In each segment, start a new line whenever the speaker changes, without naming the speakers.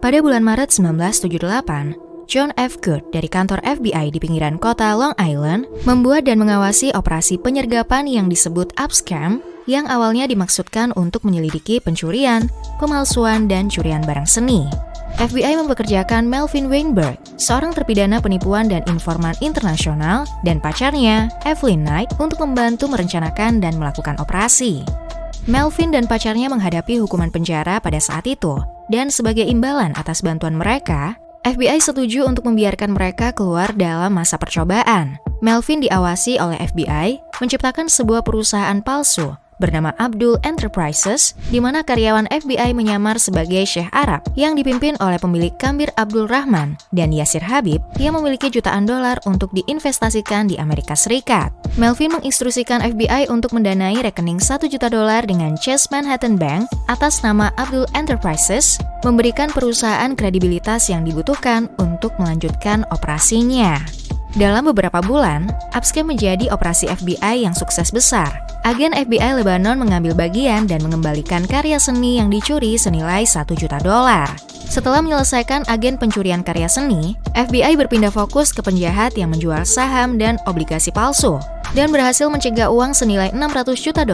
Pada bulan Maret 1978, John F. Good dari kantor FBI di pinggiran kota Long Island membuat dan mengawasi operasi penyergapan yang disebut Abscam yang awalnya dimaksudkan untuk menyelidiki pencurian, pemalsuan, dan curian barang seni. FBI mempekerjakan Melvin Weinberg, seorang terpidana penipuan dan informan internasional, dan pacarnya, Evelyn Knight, untuk membantu merencanakan dan melakukan operasi. Melvin dan pacarnya menghadapi hukuman penjara pada saat itu, dan sebagai imbalan atas bantuan mereka, FBI setuju untuk membiarkan mereka keluar dalam masa percobaan. Melvin diawasi oleh FBI menciptakan sebuah perusahaan palsu bernama Abdul Enterprises, di mana karyawan FBI menyamar sebagai Syekh Arab yang dipimpin oleh pemilik Kambir Abdul Rahman dan Yasir Habib yang memiliki jutaan dolar untuk diinvestasikan di Amerika Serikat. Melvin menginstruksikan FBI untuk mendanai rekening $1 juta dengan Chase Manhattan Bank atas nama Abdul Enterprises, memberikan perusahaan kredibilitas yang dibutuhkan untuk melanjutkan operasinya. Dalam beberapa bulan, Abscam menjadi operasi FBI yang sukses besar. Agen FBI Lebanon mengambil bagian dan mengembalikan karya seni yang dicuri senilai $1 juta. Setelah menyelesaikan agen pencurian karya seni, FBI berpindah fokus ke penjahat yang menjual saham dan obligasi palsu, dan berhasil mencegah uang senilai $600 juta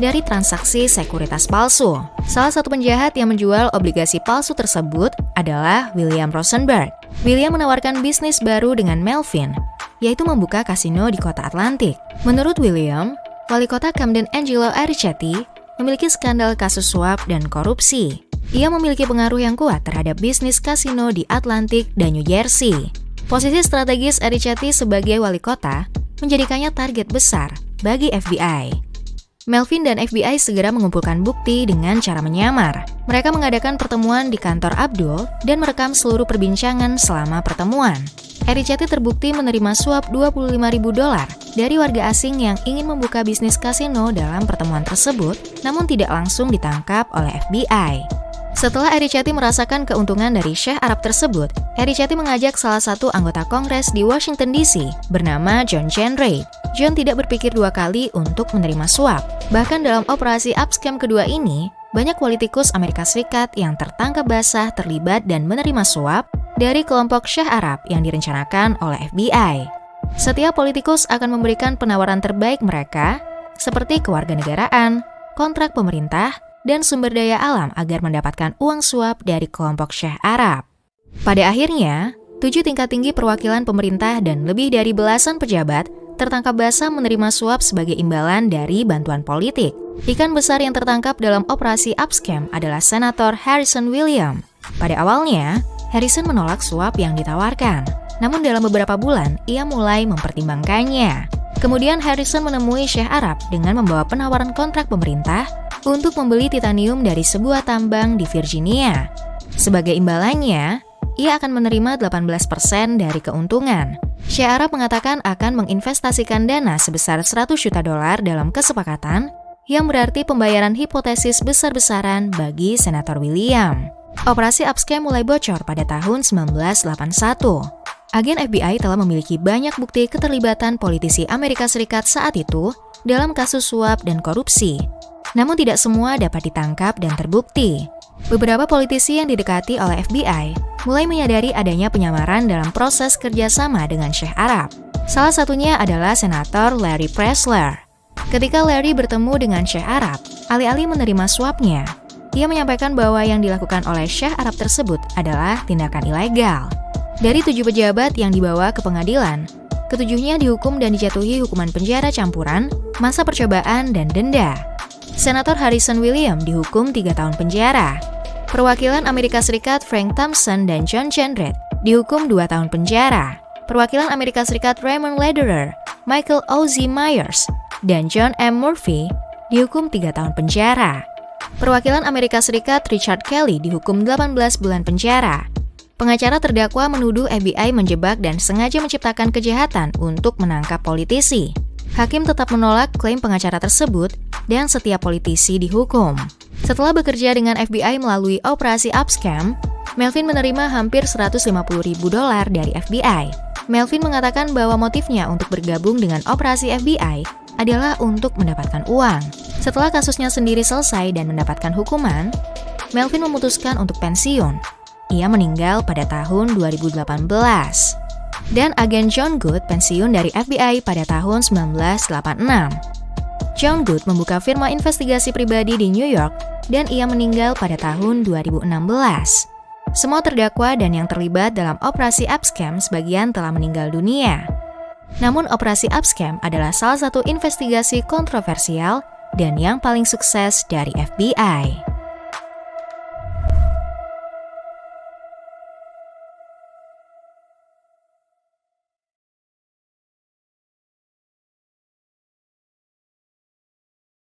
dari transaksi sekuritas palsu. Salah satu penjahat yang menjual obligasi palsu tersebut adalah William Rosenberg. William menawarkan bisnis baru dengan Melvin, yaitu membuka kasino di kota Atlantik. Menurut William, wali kota Camden Angelo Arricchetti memiliki skandal kasus suap dan korupsi. Ia memiliki pengaruh yang kuat terhadap bisnis kasino di Atlantik dan New Jersey. Posisi strategis Arricchetti sebagai wali kota menjadikannya target besar bagi FBI. Melvin dan FBI segera mengumpulkan bukti dengan cara menyamar. Mereka mengadakan pertemuan di kantor Abdul dan merekam seluruh perbincangan selama pertemuan. Arricchetti terbukti menerima suap $25.000 dari warga asing yang ingin membuka bisnis kasino dalam pertemuan tersebut, namun tidak langsung ditangkap oleh FBI. Setelah Arricchetti merasakan keuntungan dari Syekh Arab tersebut, Arricchetti mengajak salah satu anggota Kongres di Washington DC bernama John Jenrette. John tidak berpikir dua kali untuk menerima suap. Bahkan dalam operasi Abscam kedua ini, banyak politikus Amerika Serikat yang tertangkap basah terlibat dan menerima suap dari kelompok Syekh Arab yang direncanakan oleh FBI. Setiap politikus akan memberikan penawaran terbaik mereka, seperti kewarganegaraan, kontrak pemerintah, dan sumber daya alam agar mendapatkan uang suap dari kelompok Syekh Arab. Pada akhirnya, 7 tingkat tinggi perwakilan pemerintah dan lebih dari belasan pejabat tertangkap basah menerima suap sebagai imbalan dari bantuan politik. Ikan besar yang tertangkap dalam operasi Abscam adalah Senator Harrison Williams. Pada awalnya, Harrison menolak suap yang ditawarkan. Namun dalam beberapa bulan, ia mulai mempertimbangkannya. Kemudian Harrison menemui Syekh Arab dengan membawa penawaran kontrak pemerintah untuk membeli titanium dari sebuah tambang di Virginia. Sebagai imbalannya, ia akan menerima 18% dari keuntungan. Syekh Arab mengatakan akan menginvestasikan dana sebesar $100 juta dalam kesepakatan, yang berarti pembayaran hipotesis besar-besaran bagi Senator William. Operasi Abscam mulai bocor pada tahun 1981. Agen FBI telah memiliki banyak bukti keterlibatan politisi Amerika Serikat saat itu dalam kasus suap dan korupsi. Namun tidak semua dapat ditangkap dan terbukti. Beberapa politisi yang didekati oleh FBI mulai menyadari adanya penyamaran dalam proses kerjasama dengan Syekh Arab. Salah satunya adalah Senator Larry Pressler. Ketika Larry bertemu dengan Syekh Arab, alih-alih menerima suapnya, ia menyampaikan bahwa yang dilakukan oleh Syekh Arab tersebut adalah tindakan ilegal. Dari 7 pejabat yang dibawa ke pengadilan, ketujuhnya dihukum dan dijatuhi hukuman penjara campuran, masa percobaan, dan denda. Senator Harrison Williams dihukum 3 tahun penjara. Perwakilan Amerika Serikat Frank Thompson dan John Jenrette dihukum 2 tahun penjara. Perwakilan Amerika Serikat Raymond Lederer, Michael O.Z. Myers, dan John M. Murphy dihukum 3 tahun penjara. Perwakilan Amerika Serikat Richard Kelly dihukum 18 bulan penjara. Pengacara terdakwa menuduh FBI menjebak dan sengaja menciptakan kejahatan untuk menangkap politisi. Hakim tetap menolak klaim pengacara tersebut dan setiap politisi dihukum. Setelah bekerja dengan FBI melalui operasi Abscam, Melvin menerima hampir $150.000 dari FBI. Melvin mengatakan bahwa motifnya untuk bergabung dengan operasi FBI adalah untuk mendapatkan uang. Setelah kasusnya sendiri selesai dan mendapatkan hukuman, Melvin memutuskan untuk pensiun. Ia meninggal pada tahun 2018. Dan agen John Good pensiun dari FBI pada tahun 1986. John Good membuka firma investigasi pribadi di New York dan ia meninggal pada tahun 2016. Semua terdakwa dan yang terlibat dalam operasi Abscam sebagian telah meninggal dunia. Namun operasi Abscam adalah salah satu investigasi kontroversial dan yang paling sukses dari FBI.